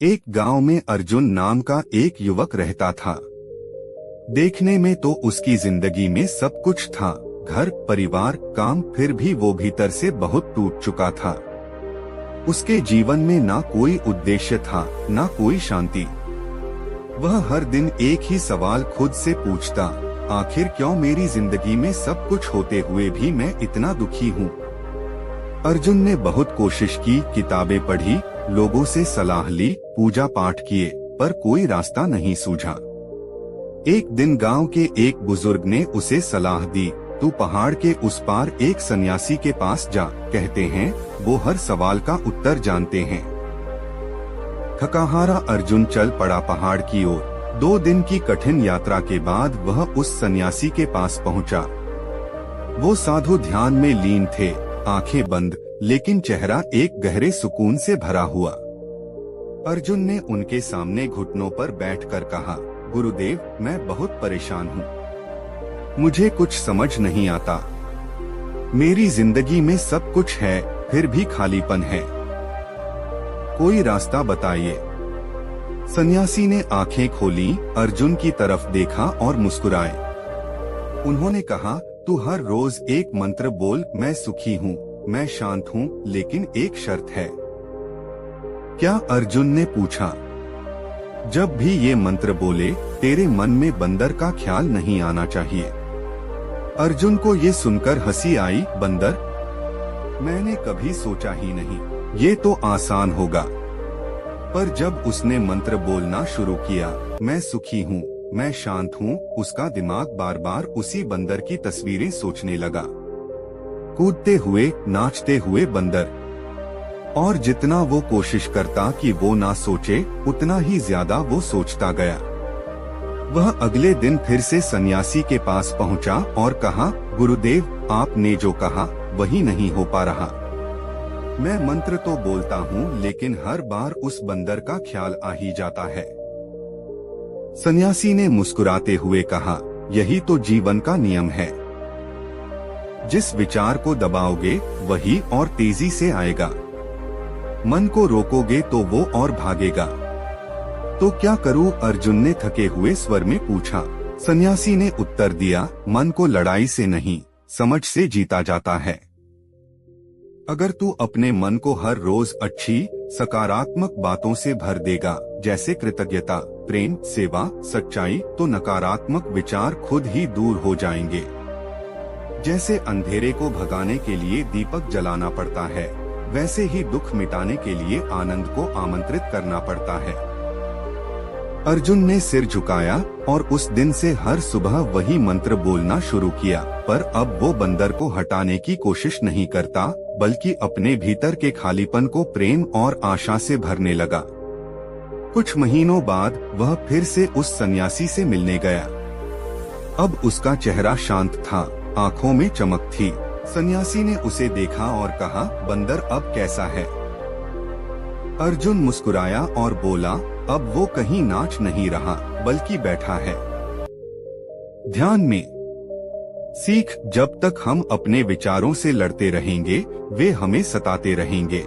एक गांव में अर्जुन नाम का एक युवक रहता था। देखने में तो उसकी जिंदगी में सब कुछ था, घर, परिवार, काम, फिर भी वो भीतर से बहुत टूट चुका था। उसके जीवन में ना कोई उद्देश्य था, ना कोई शांति। वह हर दिन एक ही सवाल खुद से पूछता, आखिर क्यों मेरी जिंदगी में सब कुछ होते हुए भी मैं इतना दुखी हूँ। अर्जुन ने बहुत कोशिश की, किताबें पढ़ी, लोगों से सलाह ली, पूजा पाठ किए, पर कोई रास्ता नहीं सूझा। एक दिन गांव के एक बुजुर्ग ने उसे सलाह दी, तू पहाड़ के उस पार एक सन्यासी के पास जा, कहते हैं वो हर सवाल का उत्तर जानते हैं। थकाहारा अर्जुन चल पड़ा पहाड़ की ओर। 2 दिन की कठिन यात्रा के बाद वह उस सन्यासी के पास पहुंचा। वो साधु ध्यान में लीन थे, आंखें बंद, लेकिन चेहरा एक गहरे सुकून से भरा हुआ। अर्जुन ने उनके सामने घुटनों पर बैठकर कहा, गुरुदेव, मैं बहुत परेशान हूँ। मुझे कुछ समझ नहीं आता। मेरी जिंदगी में सब कुछ है, फिर भी खालीपन है। कोई रास्ता बताइए। सन्यासी ने आंखें खोली, अर्जुन की तरफ देखा और मुस्कुराए। उन्होंने कहा, तू हर रोज एक मंत्र बोल, मैं सुखी हूँ, मैं शांत हूँ, लेकिन एक शर्त है। क्या? अर्जुन ने पूछा। जब भी ये मंत्र बोले, तेरे मन में बंदर का ख्याल नहीं आना चाहिए। अर्जुन को ये सुनकर हंसी आई। बंदर? मैंने कभी सोचा ही नहीं, ये तो आसान होगा। पर जब उसने मंत्र बोलना शुरू किया, मैं सुखी हूँ, मैं शांत हूँ, उसका दिमाग बार बार उसी बंदर की तस्वीरें सोचने लगा। कूदते हुए, नाचते हुए बंदर। और जितना वो कोशिश करता कि वो ना सोचे, उतना ही ज्यादा वो सोचता गया। वह अगले दिन फिर से सन्यासी के पास पहुंचा और कहा, गुरुदेव, आपने जो कहा वही नहीं हो पा रहा। मैं मंत्र तो बोलता हूँ, लेकिन हर बार उस बंदर का ख्याल आ ही जाता है। सन्यासी ने मुस्कुराते हुए कहा, यही तो जीवन का नियम है। जिस विचार को दबाओगे वही और तेजी से आएगा। मन को रोकोगे तो वो और भागेगा। तो क्या करूं? अर्जुन ने थके हुए स्वर में पूछा। सन्यासी ने उत्तर दिया, मन को लड़ाई से नहीं, समझ से जीता जाता है। अगर तू अपने मन को हर रोज अच्छी, सकारात्मक बातों से भर देगा, जैसे कृतज्ञता, प्रेम, सेवा, सच्चाई, तो नकारात्मक विचार खुद ही दूर हो जाएंगे। जैसे अंधेरे को भगाने के लिए दीपक जलाना पड़ता है, वैसे ही दुख मिटाने के लिए आनंद को आमंत्रित करना पड़ता है। अर्जुन ने सिर झुकाया और उस दिन से हर सुबह वही मंत्र बोलना शुरू किया। पर अब वो बंदर को हटाने की कोशिश नहीं करता, बल्कि अपने भीतर के खालीपन को प्रेम और आशा से भरने लगा। कुछ महीनों बाद वह फिर से उस सन्यासी से मिलने गया। अब उसका चेहरा शांत था, आंखों में चमक थी। सन्यासी ने उसे देखा और कहा, बंदर, अब कैसा है? अर्जुन मुस्कुराया और बोला, अब वो कहीं नाच नहीं रहा, बल्कि बैठा है ध्यान में। सीख, जब तक हम अपने विचारों से लड़ते रहेंगे, वे हमें सताते रहेंगे।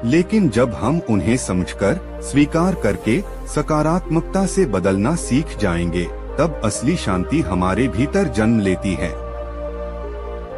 लेकिन जब हम उन्हें समझकर, स्वीकार करके, सकारात्मकता से बदलना सीख जाएंगे, तब असली शांति हमारे भीतर जन्म लेती है।